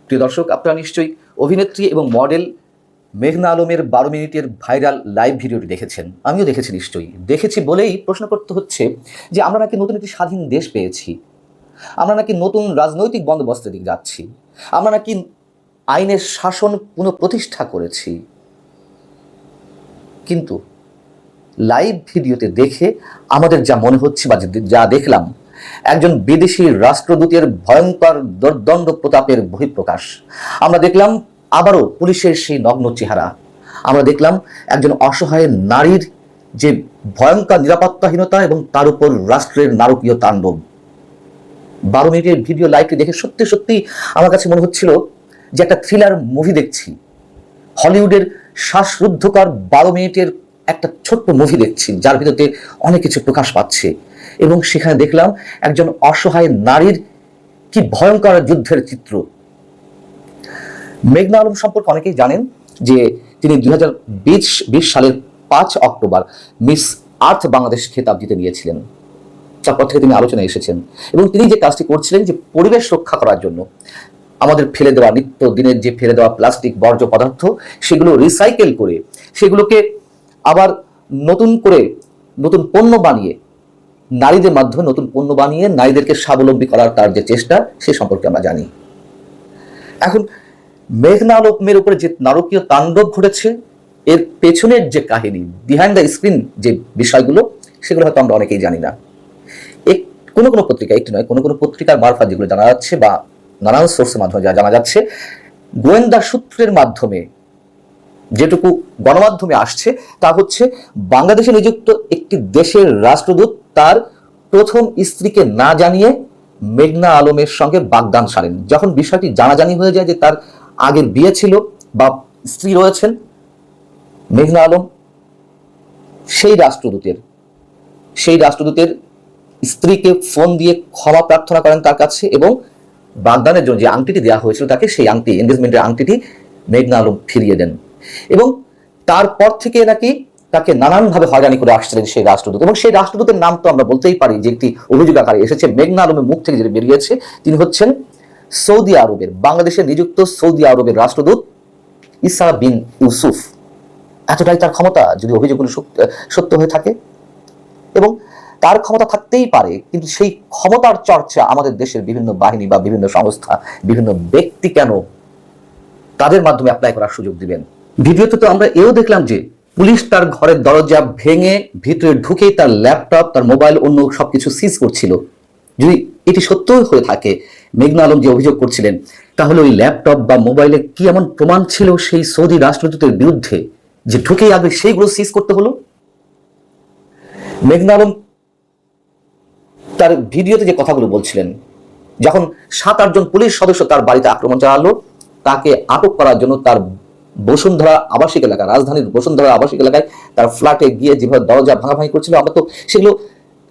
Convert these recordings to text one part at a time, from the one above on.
প্রিয় দর্শক, আপনারা নিশ্চয়ই অভিনেত্রী এবং মডেল মেঘনা আলমের 12 মিনিটের ভাইরাল লাইভ ভিডিওটি দেখেছেন। আমিও দেখেছি, নিশ্চয়ই দেখেছি বলেই প্রশ্ন করতে হচ্ছে যে আমরা নাকি নতুন একটি স্বাধীন দেশ পেয়েছি, আমরা নাকি নতুন রাজনৈতিক বন্দোবস্তের দিকে যাচ্ছি, আমরা নাকি আইনের শাসন পুনঃপ্রতিষ্ঠা করেছি। কিন্তু লাইভ ভিডিওতে দেখে আমাদের যা মনে হচ্ছে বা যা দেখলাম, একজন বিদেশি রাষ্ট্রদূতের ভয়ঙ্কর দুর্দণ্ড প্রতাপের বহিঃপ্রকাশ। আমরা দেখলাম আবারও পুলিশের সেই নগ্ন চেহারা। আমরা দেখলাম একজন অসহায় নারীর যে ভয়ঙ্কর নিরাপত্তাহীনতা এবং তার উপর রাষ্ট্রের নারকীয় তাণ্ডব। 12 মিনিটের ভিডিও লাইভটি দেখে সত্যি সত্যি আমার কাছে মনে হচ্ছিল যে একটা থ্রিলার মুভি দেখছি, হলিউডের শ্বাসরুদ্ধকর 12 মিনিটের একটা ছোট্ট মুভি দেখছি, যার ভিতরে অনেক কিছু প্রকাশ পাচ্ছে। এবং সেখানে দেখলাম একজন অসহায় নারীর কি ভয়ঙ্কর যুদ্ধের চিত্র। মেঘনা আলম সম্পর্কে অনেকেই জানেন যে তিনি 2020 সালের 5 অক্টোবর মিস আর্থ বাংলাদেশ খেতাব জিতে নিয়েছিলেন। তারপর থেকে তিনি আলোচনায় এসেছেন এবং তিনি যে কাজটি করছিলেন যে পরিবেশ রক্ষা করার জন্য আমাদের ফেলে দেওয়া নিত্য দিনের যে ফেলে দেওয়া প্লাস্টিক বর্জ্য পদার্থ, সেগুলো রিসাইকেল করে সেগুলোকে আবার নতুন করে নতুন পণ্য বানিয়ে, নারীদের মাধ্যমে নতুন পণ্য বানিয়ে নারীদেরকে স্বাবলম্বী করার তার যে চেষ্টা, সে সম্পর্কে আমরা জানি। এখন মেঘনা আলমের উপরে যে নারকীয় তাণ্ডব ঘটেছে, এর পেছনের যে কাহিনী, বিহাইন্ড দ্য স্ক্রিন যে বিষয়গুলো, সেগুলো হয়তো আমরা অনেকেই জানি না। কোনো কোনো পত্রিকা, একটি নয়, কোনো কোনো পত্রিকার মারফত যেগুলো জানা যাচ্ছে বা নানান সোর্সের মাধ্যমে যা জানা যাচ্ছে, গোয়েন্দা সূত্রের মাধ্যমে যেটুকু গণমাধ্যমে আসছে তা হচ্ছে বাংলাদেশে নিযুক্ত একটি দেশের রাষ্ট্রদূত তার প্রথম স্ত্রীকে না জানিয়ে মেঘনা আলমের সঙ্গে বাগদান সারেন। যখন বিষয়টি জানাজানি হয়ে যায় যে তার আগের বিয়ে ছিল বা স্ত্রী রয়েছেন, মেঘনা আলম সেই রাষ্ট্রদূতের স্ত্রীকে ফোন দিয়ে ক্ষমা প্রার্থনা করেন তার কাছে, এবং বাগদানের জন্য যে আংটিটি দেওয়া হয়েছিল তাকে, সেই আংটি, এনগেজমেন্টের আংটিটি মেঘনা আলম ফিরিয়ে দেন। এবং তারপর থেকে নাকি তাকে নানানভাবে হয়রানি করে আসছিলেন সেই রাষ্ট্রদূত। এবং সেই রাষ্ট্রদূতের নাম তো আমরা বলতেই পারি, যে একটি অভিযোগ আকারে এসেছে মেঘনা আলমের মুখ থেকে যেটা বেরিয়েছে, তিনি হচ্ছেন সৌদি আরবের, বাংলাদেশে নিযুক্ত সৌদি আরবের রাষ্ট্রদূত ইসা বিন ইউসুফ। এতটাই তার ক্ষমতা, যদি অভিযোগগুলো সত্য হয়ে থাকে। এবং তার ক্ষমতা থাকতেই পারে, কিন্তু সেই ক্ষমতার চর্চা আমাদের দেশের বিভিন্ন বাহিনী বা বিভিন্ন সংস্থা, বিভিন্ন ব্যক্তি কেন তাদের মাধ্যমে অ্যাপ্লাই করার সুযোগ দিবেন? ভিডিওতে তো আমরা এও দেখলাম যে পুলিশ তার ঘরের দরজা ভেঙে ভিতরে ঢুকেই তার ল্যাপটপ, তার মোবাইল, অন্য সবকিছু সিজ করছিল। যদি এটি সত্য হয়ে থাকে, মেঘনা আলম যে অভিযোগ করছিলেন, তাহলে ওই ল্যাপটপ বা মোবাইলে কি এমন প্রমাণ ছিল সেই সৌদি রাষ্ট্রদূতের বিরুদ্ধে যে ঢুকেই আগে সেইগুলো সিজ করতে হলো? মেঘনা আলম তার ভিডিওতে যে কথাগুলো বলছিলেন, যখন 7-8 জন পুলিশ সদস্য তার বাড়িতে আক্রমণ চালালো, তাকে আটক করার জন্য তার বসুন্ধরা আবাসিক এলাকা, রাজধানীর বসুন্ধরা আবাসিক এলাকায় তার ফ্ল্যাটে গিয়ে যেভাবে দরজা ভাঙাভাঙি করছিল, আমরা তো সেগুলো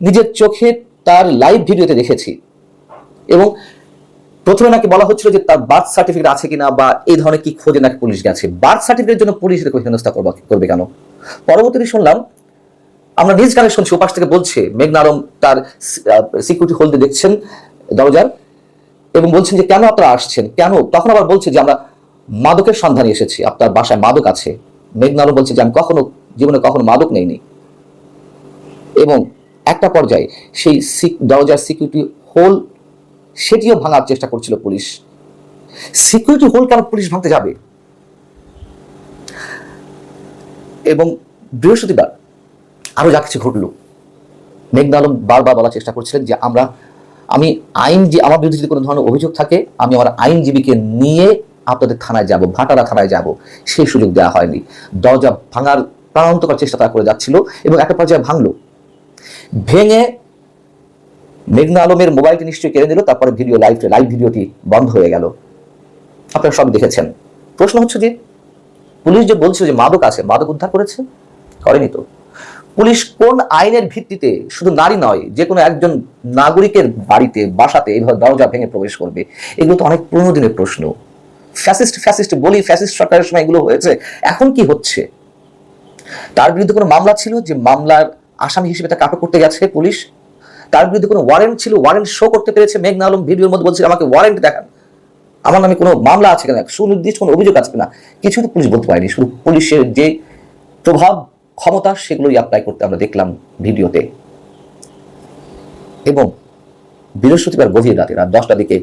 নিজের চোখে তার লাইভ ভিডিওতে দেখেছি। এবং প্রথমে নাকি বলা হচ্ছিল যে তার বার্থ সার্টিফিকেট আছে কিনা বা এই ধরনের কি খোঁজে নাকি পুলিশ গেছে। বার্থ সার্টিফিকেটের জন্য পুলিশ হেনস্থা করবে কেন? পরবর্তীতে শুনলাম, আমরা নিজ কানে শুনছি, ওপাশ থেকে বলছে মেঘনা আলম তার সিকিউরিটি হোল দিয়ে দেখছেন দরজার, এবং বলছেন যে কেন আপনারা আসছেন, কেন? তখন আবার বলছে যে আমরা মাদকের সন্ধানে এসেছি, আপনার বাসায় মাদক আছে। মেঘনা আলম বলছে যে আমি জীবনে কখনো মাদক নেইনি। এবং একটা পর্যায়ে সেই দরজার সিকিউরিটি হোল, সেটিও ভাঙার চেষ্টা করছিল পুলিশ। সিকিউরিটি হোল কেন পুলিশ ভাঙতে যাবে? এবং বৃহস্পতিবার আরো যা কিছু ঘটলো, মেঘনা আলম বারবার বলার চেষ্টা করছিলেন যে আমার বিরুদ্ধে যদি কোনো ধরনের অভিযোগ থাকে, আমি আমার আইনজীবীকে নিয়ে আপনাদের থানায় যাব, ভাটারা থানায় যাব। সেই সুযোগ দেওয়া হয়নি। দরজা ভাঙার প্রাণান্তকর চেষ্টা তারা করে যাচ্ছিল এবং একটা পর্যায়ে ভাঙলো। ভেঙে মেঘনা আলমের মোবাইলটি নিশ্চয়ই কেড়ে নিল। তারপরে লাইভ ভিডিওটি বন্ধ হয়ে গেল। আপনারা সব দেখেছেন। প্রশ্ন হচ্ছে যে পুলিশ যে বলছিল যে মাদক আছে, মাদক উদ্ধার করেনি তো। পুলিশ কোন আইনের ভিত্তিতে শুধু নারী নয়, যে কোনো একজন নাগরিকের বাড়িতে, বাসাতে এইভাবে দরজা ভেঙে প্রবেশ করবে? এগুলো তো অনেক পুরোনো দিনের প্রশ্ন। ফ্যাসিস্ট বলি, ফ্যাসিস্ট সরকারের সময় এগুলো হয়েছে। এখন কি হচ্ছে? তার বিরুদ্ধে কোনো মামলা ছিল, যে মামলার আসামি হিসেবে তাকে আটক করতে গেছে পুলিশ। তার বিরুদ্ধে কোনো ওয়ারেন্ট ছিল, ওয়ারেন্ট শো করতে পেরেছে। মেঘনা আলম ভিডিওর মধ্যে বলছে আমাকে ওয়ারেন্ট দেখান। আমার নামে কোনো মামলা আছে কিনা, সুনির্দিষ্ট কোনো অভিযোগ আছে কিনা, কিছু তো পুলিশ বলতে পারেনি। শুধু পুলিশের যে প্রভাব ক্ষমতা সেগুলোই অ্যাপ্লাই করতে আমরা দেখলাম ভিডিওতে। এবং বৃহস্পতিবার গভীর রাতে রাত 10টার দিকে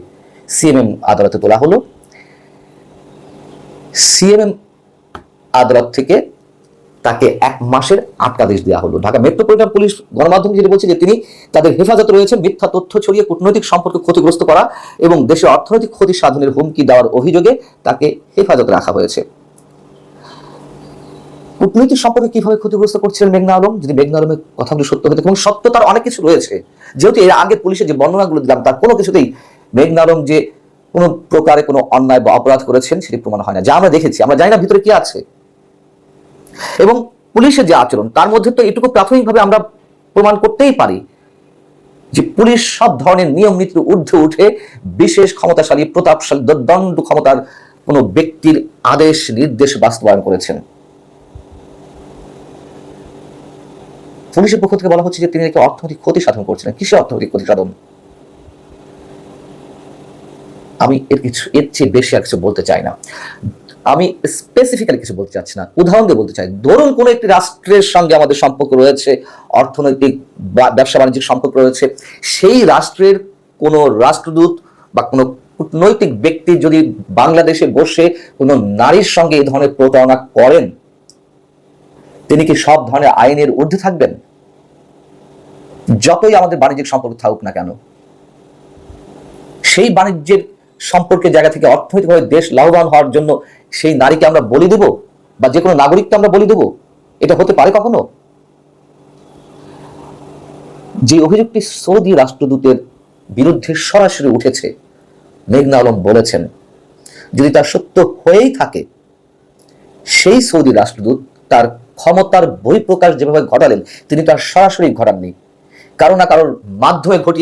সিএমএম আদালতে তোলা হলো। সিএমএম আদালত থেকে তাকে 1 মাসের আটকাদেশ দেওয়া হলো। ঢাকা মেট্রোপলিটন পুলিশ গণমাধ্যম যেটা বলছে যে তিনি তাদের হেফাজতে রয়েছেন মিথ্যা তথ্য ছড়িয়ে কূটনৈতিক সম্পর্ক ক্ষতিগ্রস্ত করা এবং দেশের অর্থনৈতিক ক্ষতি সাধনের হুমকি দেওয়ার অভিযোগে তাকে হেফাজতে রাখা হয়েছে। কূটনৈতিক সম্পর্কে কিভাবে ক্ষতিগ্রস্ত করছিলেন মেঘনা আলম, যদি মেঘনা আলমের কথাগুলো সত্য হয়ে থাকে, এবং সত্যতার অনেক কিছু রয়েছে, যেহেতু এর আগে পুলিশের যে বর্ণনাগুলো দিলাম তার কোনো কিছুতেই মেঘনা আলম যে কোনো প্রকারে কোনো অন্যায় বা অপরাধ করেছেন সেটি প্রমাণ হয় না। যা আমরা দেখেছি, আমরা জানি না ভিতরে কি আছে। এবং পুলিশের যে আচরণ তার মধ্যে তো এটুকু প্রাথমিকভাবে আমরা প্রমাণ করতেই পারি যে পুলিশ সব ধরনের নিয়ম নীতির ঊর্ধ্বে উঠে বিশেষ ক্ষমতাশালী প্রতাপশালী দণ্ড ক্ষমতার কোনো ব্যক্তির আদেশ নির্দেশ বাস্তবায়ন করেছেন। পুলিশের পক্ষ থেকে বলা হচ্ছে যে তিনি একটি অর্থনৈতিক ক্ষতি সাধন করছিলেন। কিসের অর্থনৈতিক ক্ষতি সাধন? আমি এর চেয়ে বেশি আর কিছু বলতে চাই না। আমি স্পেসিফিক্যালি কিছু বলতে চাচ্ছি না, উদাহরণ দিয়ে বলতে চাই। ধরুন কোনো একটি রাষ্ট্রের সঙ্গে আমাদের সম্পর্ক রয়েছে, অর্থনৈতিক বা ব্যবসা বাণিজ্যিক সম্পর্ক রয়েছে, সেই রাষ্ট্রের কোনো রাষ্ট্রদূত বা কোনো কূটনৈতিক ব্যক্তি যদি বাংলাদেশে বসে কোনো নারীর সঙ্গে এই ধরনের প্রতারণা করেন, তিনি কি সব ধরনের আইনের ঊর্ধ্বে থাকবেন? যতই আমাদের বাণিজ্যিক সম্পর্ক থাকুক না কেন, সেই বাণিজ্যের সম্পর্কের জায়গা থেকে অর্থনৈতিকভাবে দেশ লাভবান হওয়ার জন্য সেই নারীকে আমরা বলি দেব, বা যে কোনো নাগরিককে আমরা বলি দেব? এটা হতে পারে কখনো? যে অভিযোগটি সৌদি রাষ্ট্রদূতের বিরুদ্ধে সরাসরি উঠেছে, মেঘনা আলম বলেছেন যদি তার সত্য হয়েই থাকে, সেই সৌদি রাষ্ট্রদূত তার ক্ষমতার বহিঃপ্রকাশ যেভাবে ঘটালেন তিনি তার সরাসরি ঘটাননি, কারো না কারোর মাধ্যমে ঘটিয়ে